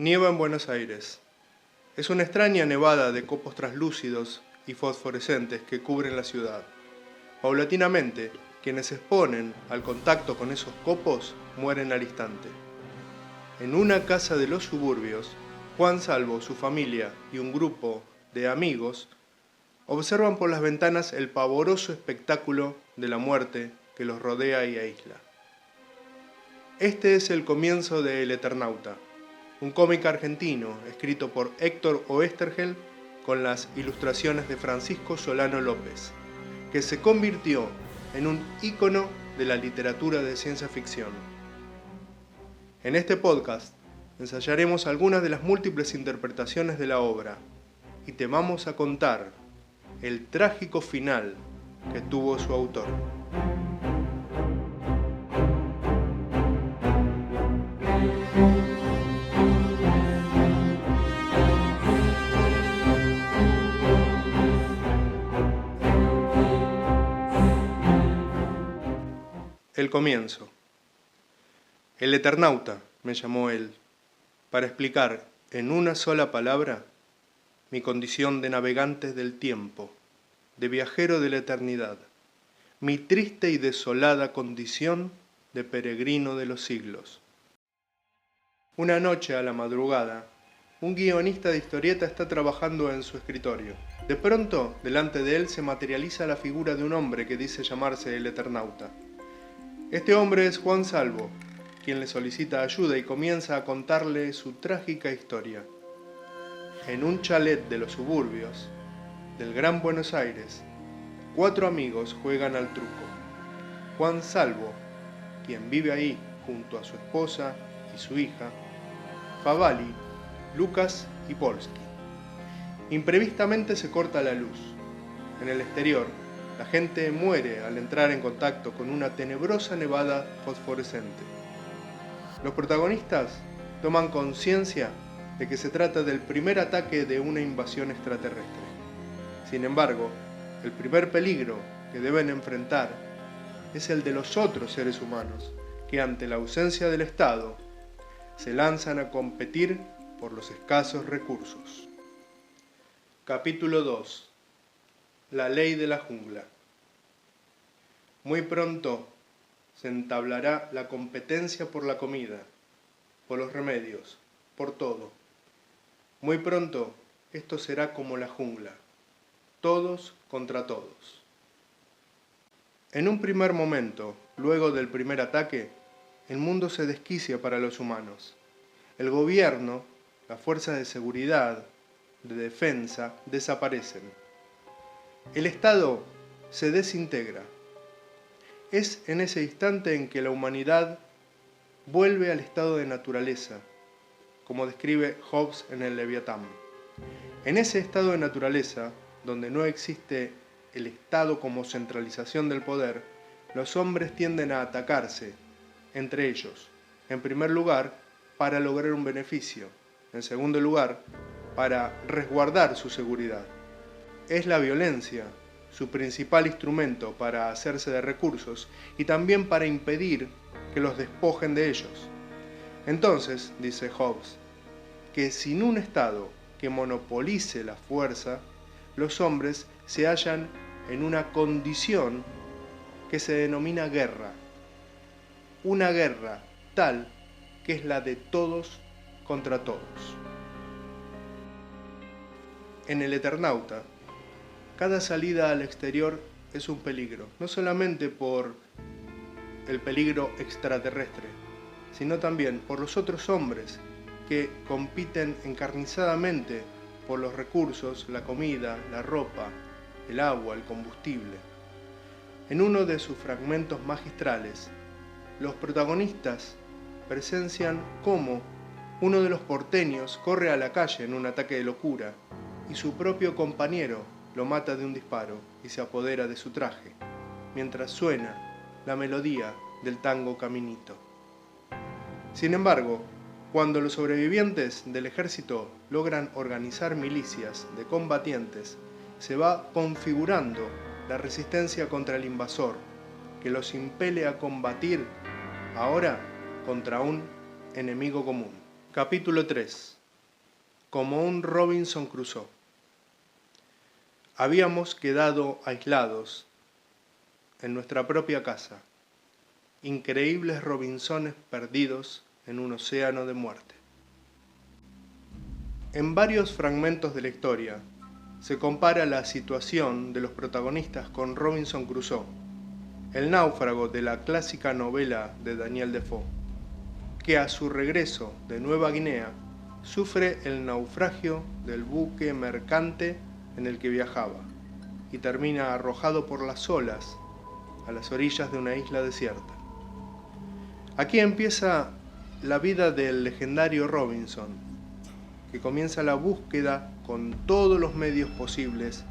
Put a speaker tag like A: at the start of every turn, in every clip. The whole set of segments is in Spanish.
A: Nieva en Buenos Aires. Es una extraña nevada de copos translúcidos y fosforescentes que cubren la ciudad. Paulatinamente, quienes se exponen al contacto con esos copos mueren al instante. En una casa de los suburbios, Juan Salvo, su familia y un grupo de amigos observan por las ventanas el pavoroso espectáculo de la muerte que los rodea y aísla. Este es el comienzo de El Eternauta, un cómic argentino escrito por Héctor Oesterhel con las ilustraciones de Francisco Solano López, que se convirtió en un ícono de la literatura de ciencia ficción. En este podcast ensayaremos algunas de las múltiples interpretaciones de la obra y te vamos a contar el trágico final que tuvo su autor. El comienzo. El Eternauta, me llamó él, para explicar en una sola palabra mi condición de navegante del tiempo, de viajero de la eternidad, mi triste y desolada condición de peregrino de los siglos. Una noche a la madrugada, un guionista de historieta está trabajando en su escritorio. De pronto, delante de él se materializa la figura de un hombre que dice llamarse el Eternauta. Este hombre es Juan Salvo, quien le solicita ayuda y comienza a contarle su trágica historia. En un chalet de los suburbios del Gran Buenos Aires, 4 amigos juegan al truco. Juan Salvo, quien vive ahí junto a su esposa y su hija, Favali, Lucas y Polski. Imprevistamente se corta la luz. En el exterior, la gente muere al entrar en contacto con una tenebrosa nevada fosforescente. Los protagonistas toman conciencia de que se trata del primer ataque de una invasión extraterrestre. Sin embargo, el primer peligro que deben enfrentar es el de los otros seres humanos, que ante la ausencia del Estado se lanzan a competir por los escasos recursos. Capítulo 2. La ley de la jungla. Muy pronto se entablará la competencia por la comida, por los remedios, por todo. Muy pronto esto será como la jungla, todos contra todos. En un primer momento, luego del primer ataque, el mundo se desquicia para los humanos. El gobierno, las fuerzas de seguridad, de defensa, desaparecen. El Estado se desintegra. Es en ese instante en que la humanidad vuelve al estado de naturaleza, como describe Hobbes en el Leviatán. En ese estado de naturaleza, donde no existe el Estado como centralización del poder, los hombres tienden a atacarse entre ellos. En primer lugar, para lograr un beneficio. En segundo lugar, para resguardar su seguridad. Es la violencia su principal instrumento para hacerse de recursos y también para impedir que los despojen de ellos. Entonces, dice Hobbes, que sin un Estado que monopolice la fuerza, los hombres se hallan en una condición que se denomina guerra. Una guerra tal que es la de todos contra todos. En El Eternauta, cada salida al exterior es un peligro, no solamente por el peligro extraterrestre, sino también por los otros hombres que compiten encarnizadamente por los recursos, la comida, la ropa, el agua, el combustible. En uno de sus fragmentos magistrales, los protagonistas presencian cómo uno de los porteños corre a la calle en un ataque de locura y su propio compañero lo mata de un disparo y se apodera de su traje, mientras suena la melodía del tango Caminito. Sin embargo, cuando los sobrevivientes del ejército logran organizar milicias de combatientes, se va configurando la resistencia contra el invasor, que los impele a combatir ahora contra un enemigo común. Capítulo 3. Como un Robinson Crusoe. Habíamos quedado aislados en nuestra propia casa, increíbles Robinsones perdidos en un océano de muerte. En varios fragmentos de la historia se compara la situación de los protagonistas con Robinson Crusoe, el náufrago de la clásica novela de Daniel Defoe, que a su regreso de Nueva Guinea sufre el naufragio del buque mercante en el que viajaba y termina arrojado por las olas a las orillas de una isla desierta. Aquí empieza la vida del legendario Robinson, que comienza la búsqueda con todos los medios posibles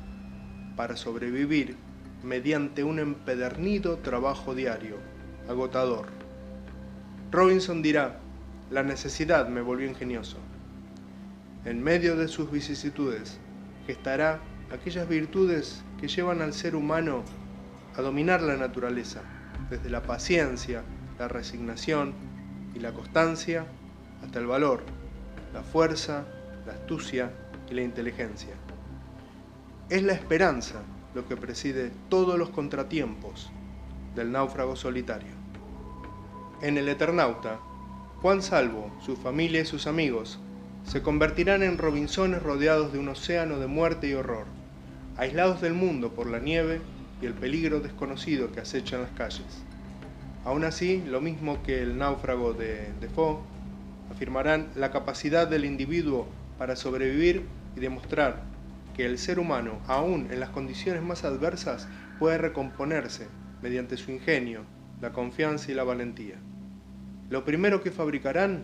A: para sobrevivir mediante un empedernido trabajo diario, agotador. Robinson dirá: la necesidad me volvió ingenioso. En medio de sus vicisitudes gestará aquellas virtudes que llevan al ser humano a dominar la naturaleza, desde la paciencia, la resignación y la constancia, hasta el valor, la fuerza, la astucia y la inteligencia. Es la esperanza lo que preside todos los contratiempos del náufrago solitario. En El Eternauta, Juan Salvo, su familia y sus amigos se convertirán en Robinsones rodeados de un océano de muerte y horror, aislados del mundo por la nieve y el peligro desconocido que acecha en las calles. Aún así, lo mismo que el náufrago de Defoe, afirmarán la capacidad del individuo para sobrevivir y demostrar que el ser humano, aún en las condiciones más adversas, puede recomponerse mediante su ingenio, la confianza y la valentía. Lo primero que fabricarán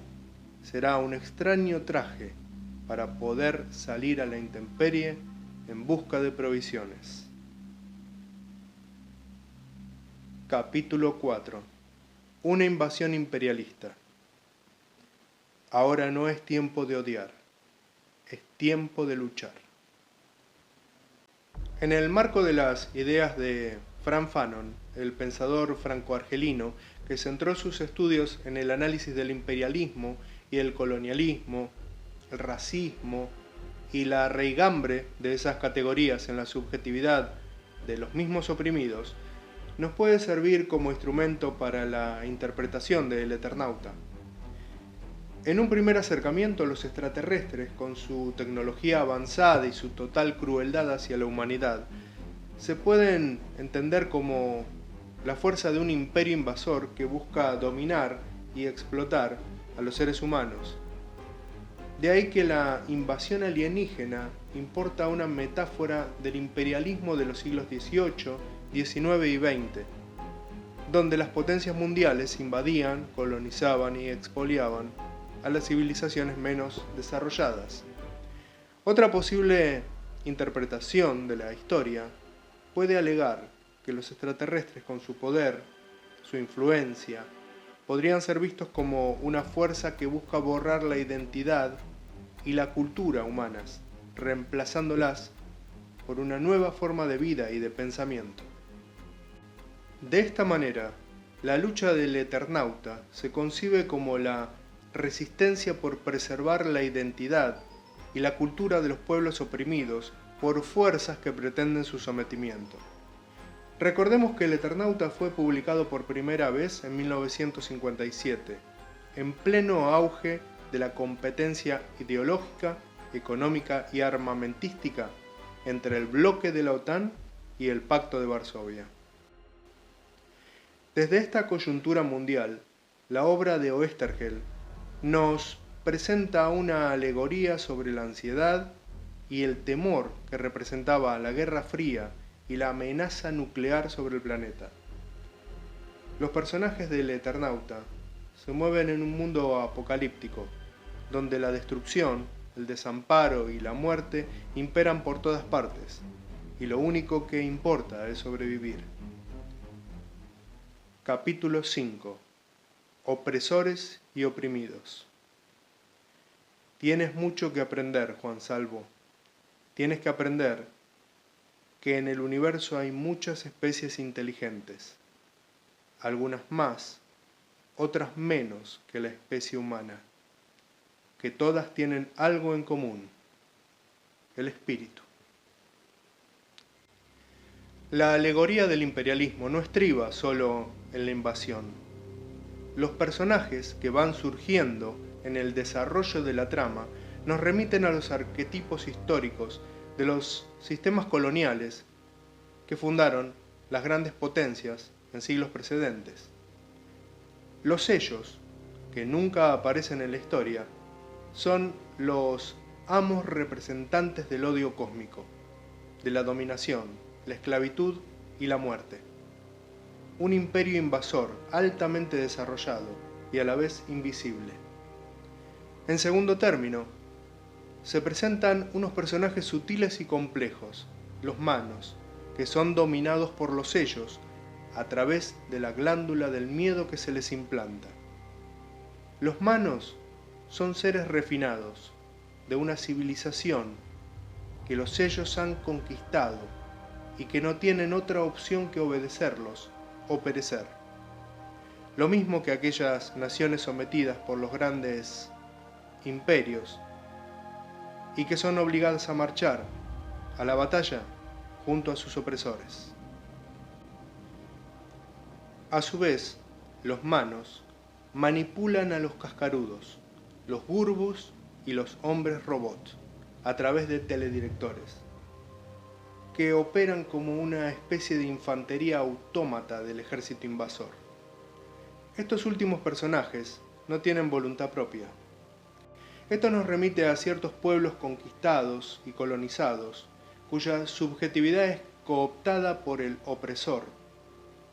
A: será un extraño traje para poder salir a la intemperie en busca de provisiones. Capítulo 4. Una invasión imperialista. Ahora no es tiempo de odiar, es tiempo de luchar. En el marco de las ideas de Frantz Fanon, el pensador franco-argelino que centró sus estudios en el análisis del imperialismo y el colonialismo, el racismo y la raigambre de esas categorías en la subjetividad de los mismos oprimidos, nos puede servir como instrumento para la interpretación del Eternauta. En un primer acercamiento, los extraterrestres, con su tecnología avanzada y su total crueldad hacia la humanidad, se pueden entender como la fuerza de un imperio invasor que busca dominar y explotar a los seres humanos. De ahí que la invasión alienígena importa una metáfora del imperialismo de los siglos XVIII, XIX y XX, donde las potencias mundiales invadían, colonizaban y expoliaban a las civilizaciones menos desarrolladas. Otra posible interpretación de la historia puede alegar que los extraterrestres, con su poder, su influencia, podrían ser vistos como una fuerza que busca borrar la identidad y la cultura humanas, reemplazándolas por una nueva forma de vida y de pensamiento. De esta manera, la lucha del Eternauta se concibe como la resistencia por preservar la identidad y la cultura de los pueblos oprimidos por fuerzas que pretenden su sometimiento. Recordemos que El Eternauta fue publicado por primera vez en 1957, en pleno auge de la competencia ideológica, económica y armamentística entre el bloque de la OTAN y el Pacto de Varsovia. Desde esta coyuntura mundial, la obra de Oesterheld nos presenta una alegoría sobre la ansiedad y el temor que representaba la Guerra Fría y la amenaza nuclear sobre el planeta. Los personajes del Eternauta se mueven en un mundo apocalíptico, donde la destrucción, el desamparo y la muerte imperan por todas partes, y lo único que importa es sobrevivir. Capítulo 5. Opresores y oprimidos. Tienes mucho que aprender, Juan Salvo. Tienes que aprender que en el universo hay muchas especies inteligentes, algunas más, otras menos que la especie humana. que todas tienen algo en común: el espíritu. La alegoría del imperialismo no estriba solo en la invasión. Los personajes que van surgiendo en el desarrollo de la trama nos remiten a los arquetipos históricos de los sistemas coloniales que fundaron las grandes potencias en siglos precedentes. Los sellos, que nunca aparecen en la historia, son los amos representantes del odio cósmico, de la dominación, la esclavitud y la muerte. Un imperio invasor altamente desarrollado y a la vez invisible. En segundo término, se presentan unos personajes sutiles y complejos, los manos, que son dominados por los sellos a través de la glándula del miedo que se les implanta. Los manos son seres refinados de una civilización que los sellos han conquistado y que no tienen otra opción que obedecerlos o perecer. Lo mismo que aquellas naciones sometidas por los grandes imperios y que son obligadas a marchar a la batalla junto a sus opresores. A su vez, los manos manipulan a los cascarudos, los burbus y los hombres robots a través de teledirectores, que operan como una especie de infantería autómata del ejército invasor. Estos últimos personajes no tienen voluntad propia. Esto nos remite a ciertos pueblos conquistados y colonizados, cuya subjetividad es cooptada por el opresor,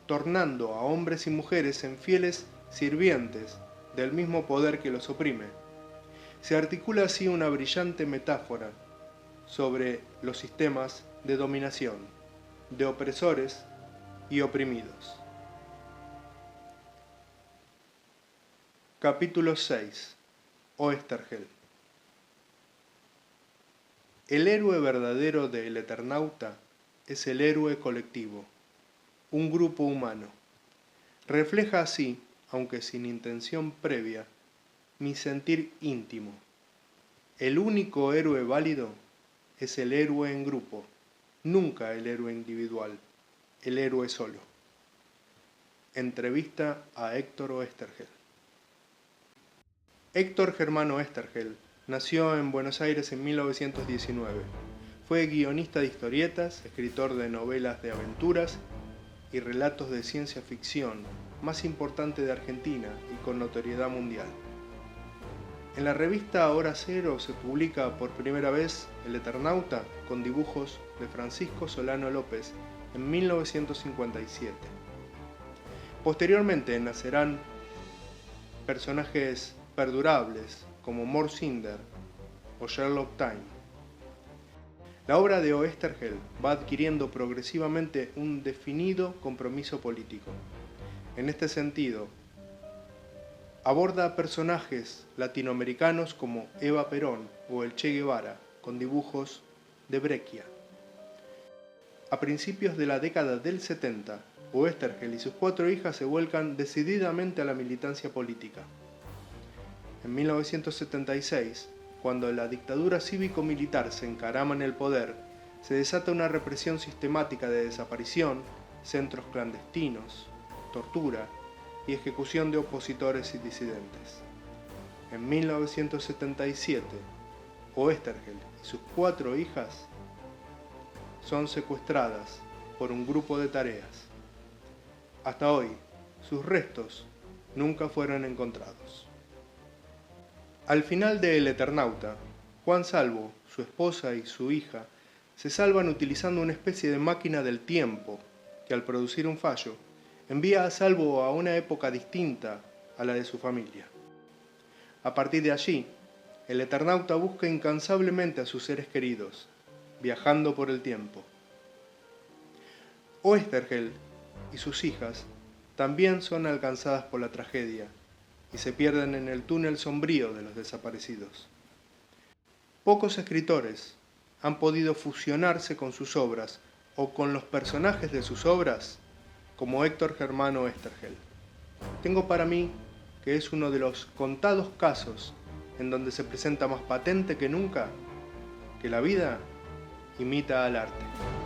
A: tornando a hombres y mujeres en fieles sirvientes del mismo poder que los oprime. Se articula así una brillante metáfora sobre los sistemas de dominación, de opresores y oprimidos. Capítulo 6. Oesterhel. El héroe verdadero de El Eternauta es el héroe colectivo, un grupo humano. Refleja así, aunque sin intención previa, mi sentir íntimo. El único héroe válido es el héroe en grupo, nunca el héroe individual, el héroe solo. Entrevista a Héctor Oesterhel. Héctor Germán Oesterhel nació en Buenos Aires en 1919. Fue guionista de historietas, escritor de novelas de aventuras y relatos de ciencia ficción, más importante de Argentina y con notoriedad mundial. En la revista Hora Cero se publica por primera vez El Eternauta con dibujos de Francisco Solano López en 1957. Posteriormente nacerán personajes perdurables como Mort Cinder o Sherlock Time. La obra de Oesterhel va adquiriendo progresivamente un definido compromiso político. En este sentido, aborda personajes latinoamericanos como Eva Perón o el Che Guevara con dibujos de Breccia. A principios de la década del 70, Oesterhel y sus 4 hijas se vuelcan decididamente a la militancia política. En 1976, cuando la dictadura cívico-militar se encarama en el poder, se desata una represión sistemática de desaparición, centros clandestinos, tortura y ejecución de opositores y disidentes. En 1977, Oesterhel y sus 4 hijas son secuestradas por un grupo de tareas. Hasta hoy, sus restos nunca fueron encontrados. Al final de El Eternauta, Juan Salvo, su esposa y su hija se salvan utilizando una especie de máquina del tiempo que, al producir un fallo, envía a Salvo a una época distinta a la de su familia. A partir de allí, el Eternauta busca incansablemente a sus seres queridos, viajando por el tiempo. Oesterhel y sus hijas también son alcanzadas por la tragedia y se pierden en el túnel sombrío de los desaparecidos. Pocos escritores han podido fusionarse con sus obras o con los personajes de sus obras como Héctor Germán Oesterhel. Tengo para mí que es uno de los contados casos en donde se presenta más patente que nunca que la vida imita al arte.